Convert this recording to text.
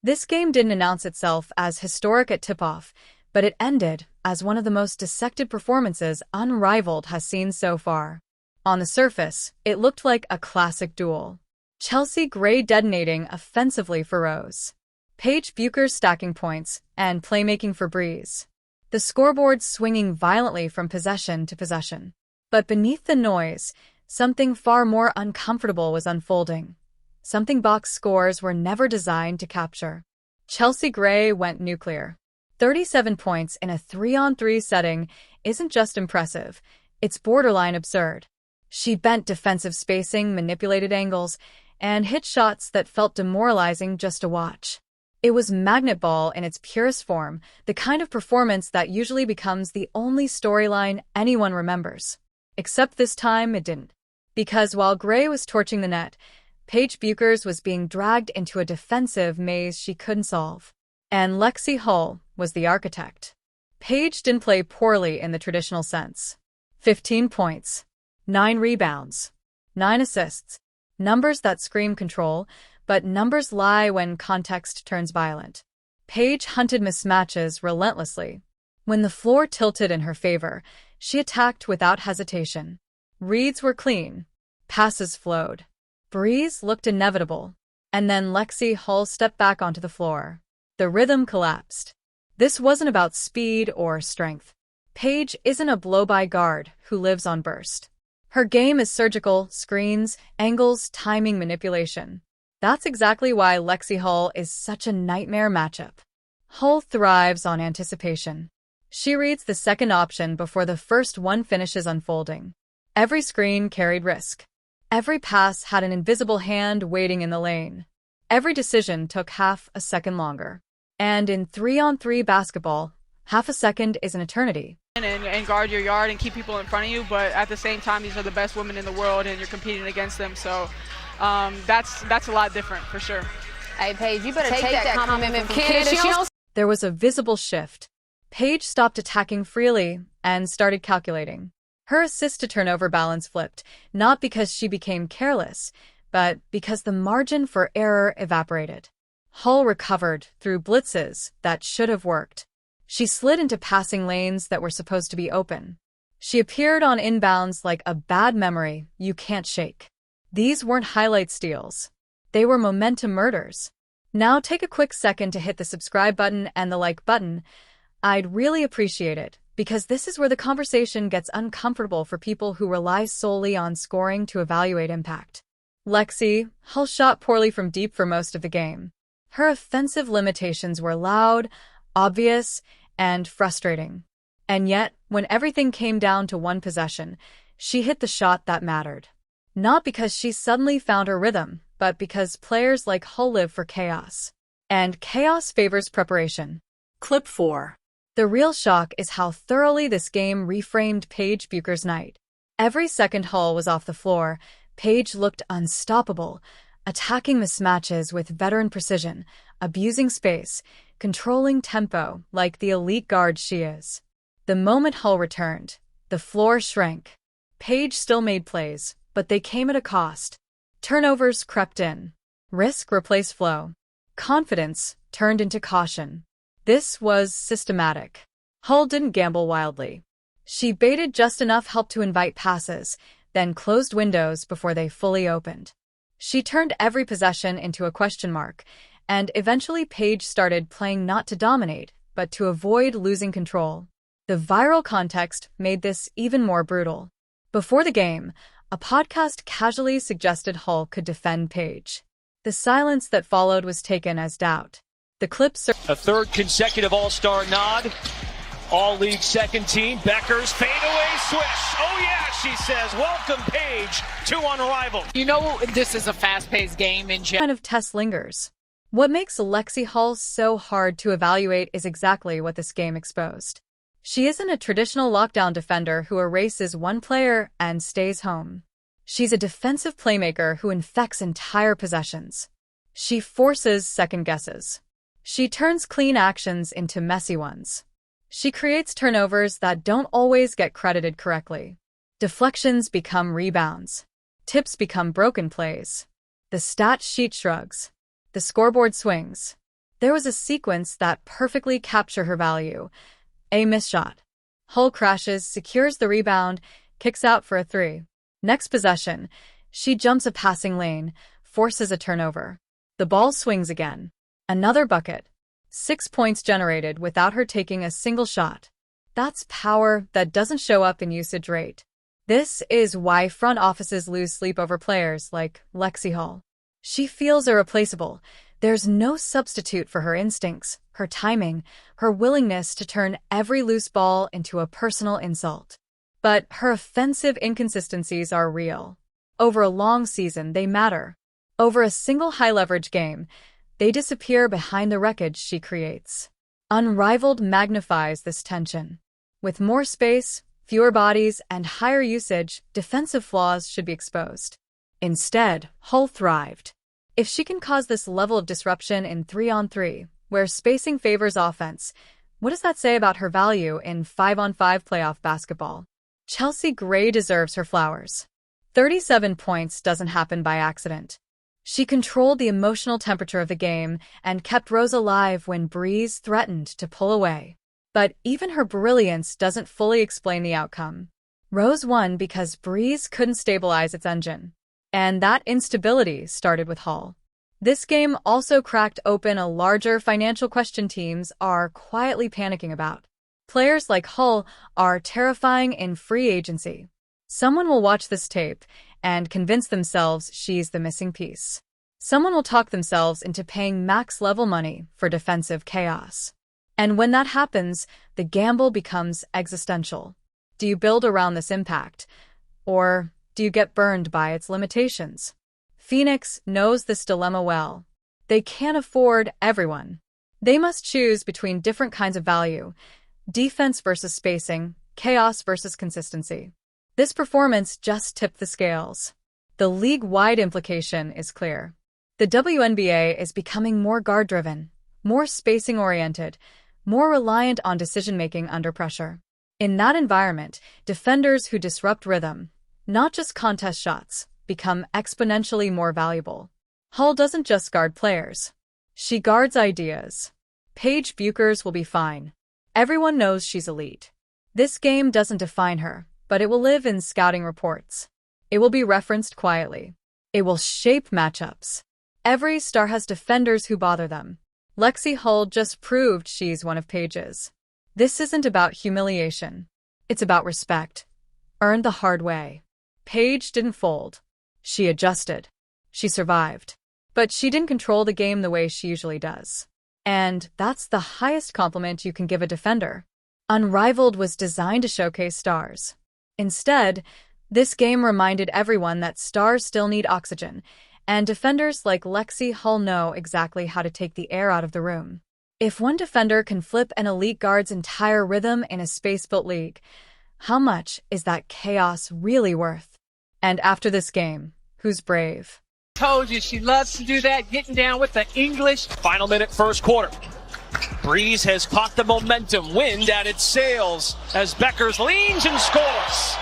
This game didn't announce itself as historic at tip-off, but it ended as one of the most dissected performances Unrivaled has seen so far. On the surface, it looked like a classic duel. Chelsea Gray detonating offensively for Rose. Paige Bueckers stacking points and playmaking for Breeze. The scoreboard swinging violently from possession to possession. But beneath the noise, something far more uncomfortable was unfolding. Something box scores were never designed to capture. Chelsea Gray went nuclear. 37 points in a 3-on-3 setting isn't just impressive, it's borderline absurd. She bent defensive spacing, manipulated angles, and hit shots that felt demoralizing just to watch. It was magnet ball in its purest form, the kind of performance that usually becomes the only storyline anyone remembers. Except this time it didn't. Because while Gray was torching the net, Paige Bueckers was being dragged into a defensive maze she couldn't solve. And Lexie Hull was the architect. Paige didn't play poorly in the traditional sense. 15 points. 9 rebounds. 9 assists. Numbers that scream control, but numbers lie when context turns violent. Paige hunted mismatches relentlessly. When the floor tilted in her favor, she attacked without hesitation. Reads were clean. Passes flowed. Breeze looked inevitable. And then Lexie Hull stepped back onto the floor. The rhythm collapsed. This wasn't about speed or strength. Paige isn't a blow-by guard who lives on burst. Her game is surgical, screens, angles, timing, manipulation. That's exactly why Lexie Hull is such a nightmare matchup. Hull thrives on anticipation. She reads the second option before the first one finishes unfolding. Every screen carried risk. Every pass had an invisible hand waiting in the lane. Every decision took half a second longer. And in 3-on-3 basketball, half a second is an eternity. And guard your yard and keep people in front of you, but at the same time, these are the best women in the world, and you're competing against them. So that's a lot different for sure. Hey, Paige, you better take that compliment from Candace. There was a visible shift. Paige stopped attacking freely and started calculating. Her assist-to-turnover balance flipped, not because she became careless, but because the margin for error evaporated. Hull recovered through blitzes that should have worked. She slid into passing lanes that were supposed to be open. She appeared on inbounds like a bad memory you can't shake. These weren't highlight steals. They were momentum murders. Now take a quick second to hit the subscribe button and the like button. I'd really appreciate it, because this is where the conversation gets uncomfortable for people who rely solely on scoring to evaluate impact. Lexie Hull shot poorly from deep for most of the game. Her offensive limitations were loud, obvious, and frustrating. And yet, when everything came down to one possession, she hit the shot that mattered. Not because she suddenly found her rhythm, but because players like Hull live for chaos. And chaos favors preparation. Clip 4. The real shock is how thoroughly this game reframed Paige Bueckers' night. Every second Hull was off the floor, Paige looked unstoppable, attacking mismatches with veteran precision, abusing space, controlling tempo like the elite guard she is. The moment Hull returned, the floor shrank. Paige still made plays, but they came at a cost. Turnovers crept in. Risk replaced flow. Confidence turned into caution. This was systematic. Hull didn't gamble wildly. She baited just enough help to invite passes, then closed windows before they fully opened. She turned every possession into a question mark, and eventually Paige started playing not to dominate, but to avoid losing control. The viral context made this even more brutal. Before the game, a podcast casually suggested Hull could defend Paige. The silence that followed was taken as doubt. The clip a third consecutive All-Star nod. All-League second team. Bueckers fadeaway swish. Oh yeah, she says. Welcome, Paige, to Unrivaled. You know this is a fast-paced game in general. kind of test lingers. What makes Lexie Hull so hard to evaluate is exactly what this game exposed. She isn't a traditional lockdown defender who erases one player and stays home. She's a defensive playmaker who infects entire possessions. She forces second guesses. She turns clean actions into messy ones. She creates turnovers that don't always get credited correctly. Deflections become rebounds. Tips become broken plays. The stat sheet shrugs. The scoreboard swings. there was a sequence that perfectly captured her value. A missed shot. Hull crashes, secures the rebound, kicks out for a 3. Next possession, she jumps a passing lane, forces a turnover. The ball swings again. Another bucket. 6 points generated without her taking a single shot. That's power that doesn't show up in usage rate. This is why front offices lose sleep over players like Lexie Hull. She feels irreplaceable. There's no substitute for her instincts, her timing, her willingness to turn every loose ball into a personal insult. But her offensive inconsistencies are real. Over a long season, they matter. Over a single high-leverage game, they disappear behind the wreckage she creates. Unrivaled magnifies this tension. With more space, fewer bodies, and higher usage, defensive flaws should be exposed. Instead, Hull thrived. If she can cause this level of disruption in 3-on-3, where spacing favors offense, what does that say about her value in 5-on-5 playoff basketball? Chelsea Gray deserves her flowers. 37 points doesn't happen by accident. She controlled the emotional temperature of the game and kept Rose alive when Breeze threatened to pull away. But even her brilliance doesn't fully explain the outcome. Rose won because Breeze couldn't stabilize its engine. And that instability started with Hull. This game also cracked open a larger financial question teams are quietly panicking about. Players like Hull are terrifying in free agency. Someone will watch this tape and convince themselves she's the missing piece. Someone will talk themselves into paying max-level money for defensive chaos. And when that happens, the gamble becomes existential. Do you build around this impact? Or do you get burned by its limitations? Phoenix knows this dilemma well. They can't afford everyone. They must choose between different kinds of value: defense versus spacing, chaos versus consistency. This performance just tipped the scales. The league-wide implication is clear. The WNBA is becoming more guard-driven, more spacing-oriented, more reliant on decision-making under pressure. In that environment, defenders who disrupt rhythm, not just contest shots, become exponentially more valuable. Hull doesn't just guard players. She guards ideas. Paige Bueckers will be fine. Everyone knows she's elite. This game doesn't define her, but it will live in scouting reports. It will be referenced quietly. It will shape matchups. Every star has defenders who bother them. Lexie Hull just proved she's one of Paige's. This isn't about humiliation. It's about respect, earned the hard way. Paige didn't fold. She adjusted. She survived. But she didn't control the game the way she usually does. And that's the highest compliment you can give a defender. Unrivaled was designed to showcase stars. Instead, this game reminded everyone that stars still need oxygen, and defenders like Lexie Hull know exactly how to take the air out of the room. If one defender can flip an elite guard's entire rhythm in a space-built league, how much is that chaos really worth? And after this game, who's brave? Told you she loves to do that, getting down with the English. Final minute, first quarter. Breeze has caught the momentum. Wind at its sails as Bueckers leans and scores.